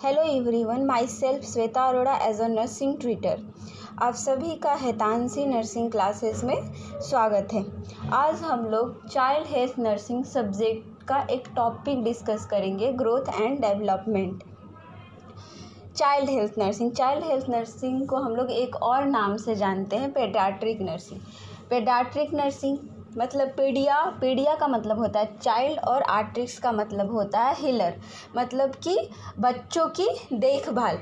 Hello everyone, my self Shweta Arora as a nursing tutor. आप सभी का हितांशी नर्सिंग क्लासेस में स्वागत है। आज हम लोग चाइल्ड हेल्थ नर्सिंग सब्जेक्ट का एक टॉपिक डिस्कस करेंगे, growth and development. Child health nursing को हम लोग एक और नाम से जानते हैं, पेडियाट्रिक नर्सिंग। पेडियाट्रिक नर्सिंग मतलब पीडिया का मतलब होता है चाइल्ड और आर्ट्रिक्स का मतलब होता है हीलर, मतलब कि बच्चों की देखभाल।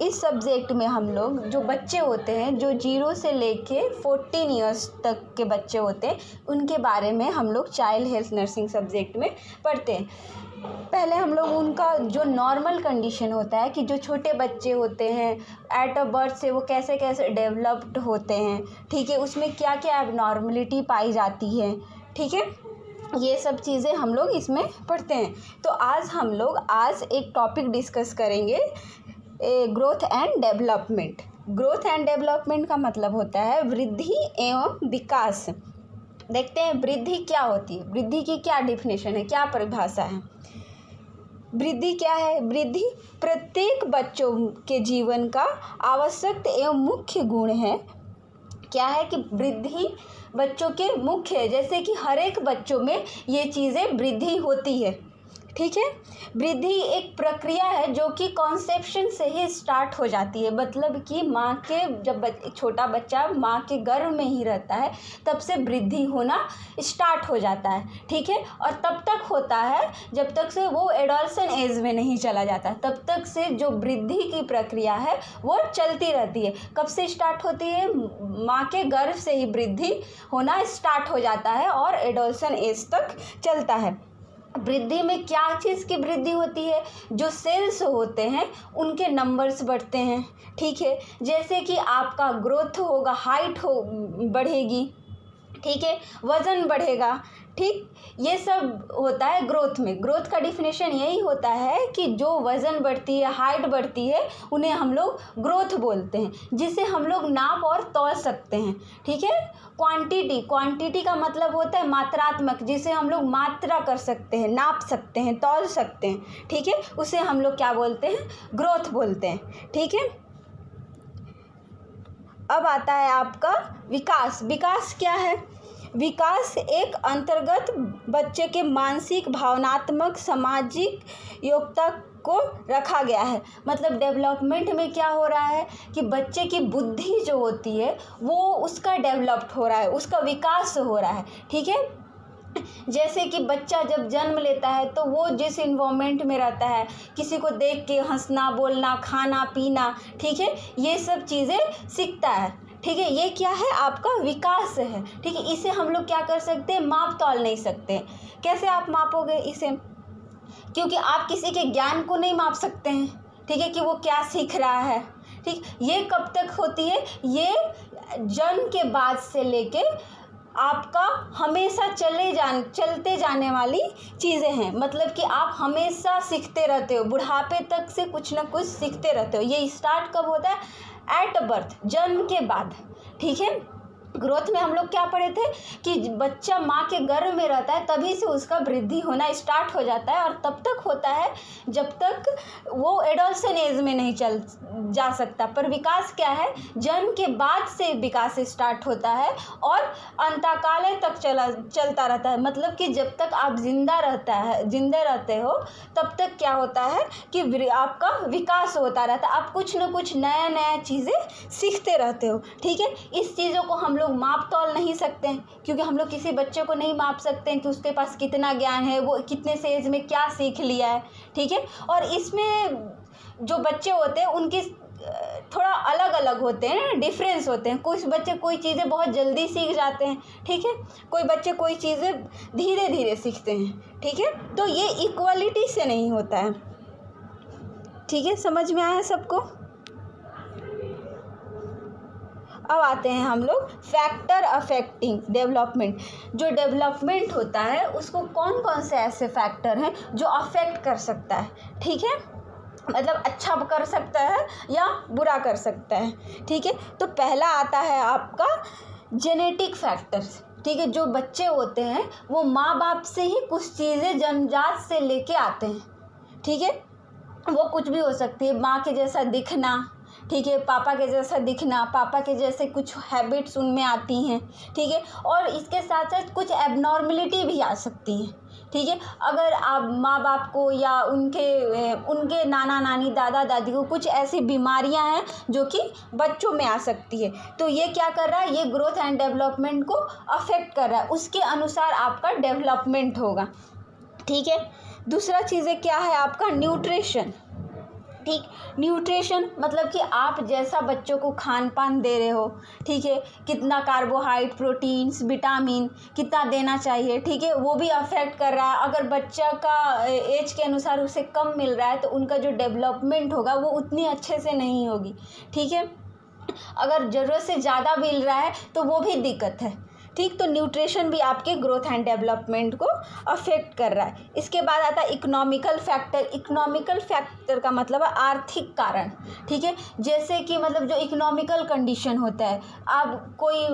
इस सब्जेक्ट में हम लोग जो बच्चे होते हैं, जो 0 से लेके 14 ईयर्स तक के बच्चे होते हैं, उनके बारे में हम लोग चाइल्ड हेल्थ नर्सिंग सब्जेक्ट में पढ़ते हैं। पहले हम लोग उनका जो नॉर्मल कंडीशन होता है कि जो छोटे बच्चे होते हैं एट अ बर्थ से वो कैसे कैसे डेवलप्ड होते हैं, ठीक है, उसमें क्या क्या एबनॉर्मलिटी पाई जाती है, ठीक है, ये सब चीज़ें हम लोग इसमें पढ़ते हैं। तो आज एक टॉपिक डिस्कस करेंगे, growth and development. Growth and development का मतलब होता है वृद्धि एवं विकास। देखते हैं वृद्धि क्या होती है, वृद्धि की क्या डिफिनेशन है, क्या परिभाषा है। वृद्धि क्या है? वृद्धि प्रत्येक बच्चों के जीवन का आवश्यक एवं मुख्य गुण है। क्या है कि वृद्धि बच्चों के मुख्य है, जैसे कि हर एक बच्चों में ये चीज़ें वृद्धि होती है, ठीक है। वृद्धि एक प्रक्रिया है जो कि कॉन्सेप्शन से ही स्टार्ट हो जाती है, मतलब कि माँ के जब छोटा बच्चा माँ के गर्भ में ही रहता है तब से वृद्धि होना स्टार्ट हो जाता है, ठीक है। और तब तक होता है जब तक से वो एडोलसेंट एज में नहीं चला जाता, तब तक से जो वृद्धि की प्रक्रिया है वो चलती रहती है। कब से स्टार्ट होती है? माँ के गर्भ से ही वृद्धि होना स्टार्ट हो जाता है और एडोलसेंट एज तक चलता है। वृद्धि में क्या चीज़ की वृद्धि होती है? जो सेल्स होते हैं उनके नंबर्स बढ़ते हैं, ठीक है। जैसे कि आपका ग्रोथ होगा, हाइट बढ़ेगी, ठीक है, वज़न बढ़ेगा, ठीक, ये सब होता है ग्रोथ में। ग्रोथ का डिफिनेशन यही होता है कि जो वज़न बढ़ती है, हाइट बढ़ती है, उन्हें हम लोग ग्रोथ बोलते हैं, जिसे हम लोग नाप और तौल सकते हैं, ठीक है। क्वांटिटी का मतलब होता है मात्रात्मक, जिसे हम लोग मात्रा कर सकते हैं, नाप सकते हैं, तौल सकते हैं, ठीक है, उसे हम लोग क्या बोलते हैं? ग्रोथ बोलते हैं, ठीक है। अब आता है आपका विकास। विकास क्या है? विकास एक अंतर्गत बच्चे के मानसिक, भावनात्मक, सामाजिक योग्यता को रखा गया है। मतलब डेवलपमेंट में क्या हो रहा है कि बच्चे की बुद्धि जो होती है वो उसका डेवलप्ड हो रहा है, उसका विकास हो रहा है, ठीक है। जैसे कि बच्चा जब जन्म लेता है तो वो जिस इन्वायरमेंट में रहता है, किसी को देख के हंसना, बोलना, खाना पीना, ठीक है, ये सब चीज़ें सीखता है, ठीक है। ये क्या है? आपका विकास है, ठीक है। इसे हम लोग क्या कर सकते हैं? माप तौल नहीं सकते। कैसे आप मापोगे इसे? क्योंकि आप किसी के ज्ञान को नहीं माप सकते हैं, ठीक है, कि वो क्या सीख रहा है, ठीक। ये कब तक होती है? ये जन्म के बाद से लेके आपका हमेशा चलते जाने वाली चीज़ें हैं। मतलब कि आप हमेशा सीखते रहते हो, बुढ़ापे तक से कुछ ना कुछ सीखते रहते हो। ये स्टार्ट कब होता है? एट बर्थ, जन्म के बाद, ठीक है। ग्रोथ में हम लोग क्या पढ़े थे कि बच्चा माँ के गर्भ में रहता है तभी से उसका वृद्धि होना स्टार्ट हो जाता है, और तब तक होता है जब तक वो एडोलसेंट एज में नहीं जा सकता। पर विकास क्या है? जन्म के बाद से विकास स्टार्ट होता है और अंतकाल तक चलता रहता है। मतलब कि जब तक आप जिंदा रहते हो तब तक क्या होता है कि आपका विकास होता रहता है। आप कुछ न कुछ नया नया चीज़ें सीखते रहते हो, ठीक है। इस चीज़ों को हम लोग माप तौल नहीं सकते हैं, क्योंकि हम लोग किसी बच्चे को नहीं माप सकते हैं कि उसके पास कितना ज्ञान है, वो कितने से एज में क्या सीख लिया है, ठीक है। और इसमें जो बच्चे होते हैं उनकी थोड़ा अलग अलग होते हैं, डिफरेंस होते हैं। कुछ बच्चे कोई चीज़ें बहुत जल्दी सीख जाते हैं, ठीक है, कोई बच्चे कोई चीज़ें धीरे धीरे सीखते हैं, ठीक है। तो ये इक्वलिटी से नहीं होता है, ठीक है। समझ में आया सबको? अब आते हैं हम लोग फैक्टर अफेक्टिंग डेवलपमेंट। जो डेवलपमेंट होता है उसको कौन कौन से ऐसे फैक्टर हैं जो अफेक्ट कर सकता है, ठीक है, मतलब अच्छा कर सकता है या बुरा कर सकता है, ठीक है। तो पहला आता है आपका जेनेटिक फैक्टर्स, ठीक है। जो बच्चे होते हैं वो माँ बाप से ही कुछ चीज़ें जन्मजात से लेके आते हैं, ठीक है। वो कुछ भी हो सकती है, माँ के जैसा दिखना, ठीक है, पापा के जैसा दिखना, पापा के जैसे कुछ हैबिट्स उनमें आती हैं, ठीक है, और इसके साथ साथ कुछ एबनॉर्मलिटी भी आ सकती हैं, ठीक है। अगर आप माँ बाप को या उनके नाना नानी दादा दादी को कुछ ऐसी बीमारियां हैं जो कि बच्चों में आ सकती है, तो ये क्या कर रहा है, ये ग्रोथ एंड डेवलपमेंट को अफेक्ट कर रहा है, उसके अनुसार आपका डेवलपमेंट होगा, ठीक है। दूसरा चीज़ें क्या है आपका न्यूट्रिशन, ठीक। न्यूट्रिशन मतलब कि आप जैसा बच्चों को खान पान दे रहे हो, ठीक है, कितना कार्बोहाइड्रेट, प्रोटीन्स, विटामिन कितना देना चाहिए, ठीक है, वो भी अफेक्ट कर रहा है। अगर बच्चा का एज के अनुसार उसे कम मिल रहा है तो उनका जो डेवलपमेंट होगा वो उतनी अच्छे से नहीं होगी, ठीक है। अगर ज़रूरत से ज़्यादा मिल रहा है तो वो भी दिक्कत है, ठीक। तो न्यूट्रिशन भी आपके ग्रोथ एंड डेवलपमेंट को अफेक्ट कर रहा है। इसके बाद आता है इकोनॉमिकल फैक्टर। इकोनॉमिकल फैक्टर का मतलब है आर्थिक कारण, ठीक है। जैसे कि मतलब जो इकोनॉमिकल कंडीशन होता है, आप कोई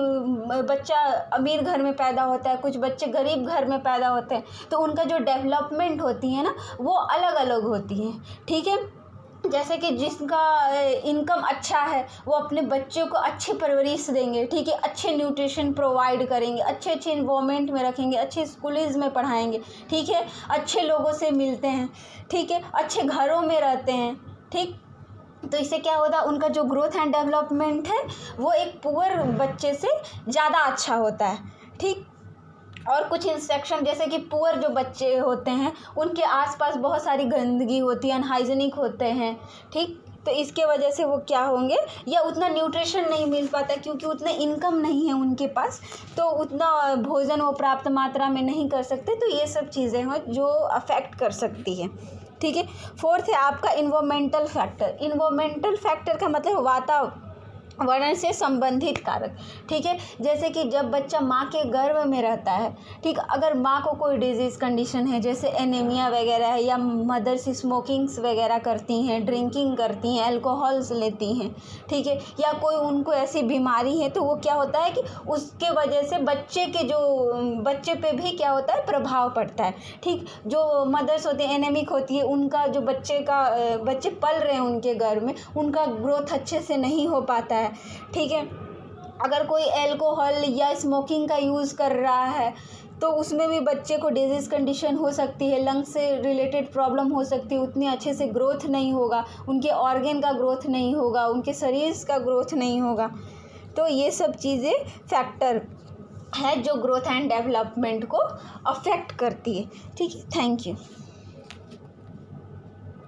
बच्चा अमीर घर में पैदा होता है, कुछ बच्चे गरीब घर में पैदा होते हैं, तो उनका जो डेवलपमेंट होती है ना वो अलग अलग होती है, ठीक है। जैसे कि जिसका इनकम अच्छा है वो अपने बच्चों को अच्छी परवरिश देंगे, ठीक है, अच्छे न्यूट्रिशन प्रोवाइड करेंगे, अच्छे इन्वायरमेंट में रखेंगे, अच्छे स्कूल्स में पढ़ाएंगे, ठीक है, अच्छे लोगों से मिलते हैं, ठीक है, अच्छे घरों में रहते हैं, ठीक। तो इससे क्या होता है, उनका जो ग्रोथ एंड डेवलपमेंट है वो एक पुअर बच्चे से ज़्यादा अच्छा होता है, ठीक। और कुछ इंस्ट्रक्शन जैसे कि पुअर जो बच्चे होते हैं उनके आसपास बहुत सारी गंदगी होती है, अनहाइजीनिक होते हैं, ठीक। तो इसके वजह से वो क्या होंगे, या उतना न्यूट्रिशन नहीं मिल पाता क्योंकि उतना इनकम नहीं है उनके पास, तो उतना भोजन वो प्राप्त मात्रा में नहीं कर सकते। तो ये सब चीज़ें हैं जो अफेक्ट कर सकती है, ठीक है। फोर्थ है आपका इन्वायरमेंटल फैक्टर। इन्वायरमेंटल फैक्टर का मतलब वातावरण से संबंधित कारक, ठीक है। जैसे कि जब बच्चा माँ के गर्भ में रहता है, ठीक, अगर माँ को कोई डिजीज़ कंडीशन है जैसे एनीमिया वगैरह है, या मदर्स स्मोकिंग्स वगैरह करती हैं, ड्रिंकिंग करती हैं, अल्कोहल्स लेती हैं, ठीक है, या कोई उनको ऐसी बीमारी है, तो वो क्या होता है कि उसके वजह से बच्चे पे भी क्या होता है, प्रभाव पड़ता है, ठीक। जो मदर्स होती है एनेमिक होती है, उनका जो बच्चे पल रहे हैं उनके गर्भ में, उनका ग्रोथ अच्छे से नहीं हो पाता है, ठीक है। अगर कोई अल्कोहल या स्मोकिंग का यूज़ कर रहा है तो उसमें भी बच्चे को डिजीज़ कंडीशन हो सकती है, लंग्स से रिलेटेड प्रॉब्लम हो सकती है, उतनी अच्छे से ग्रोथ नहीं होगा, उनके ऑर्गन का ग्रोथ नहीं होगा, उनके शरीर का ग्रोथ नहीं होगा। तो ये सब चीज़ें फैक्टर है जो ग्रोथ एंड डेवलपमेंट को अफेक्ट करती है, ठीक है। Thank you.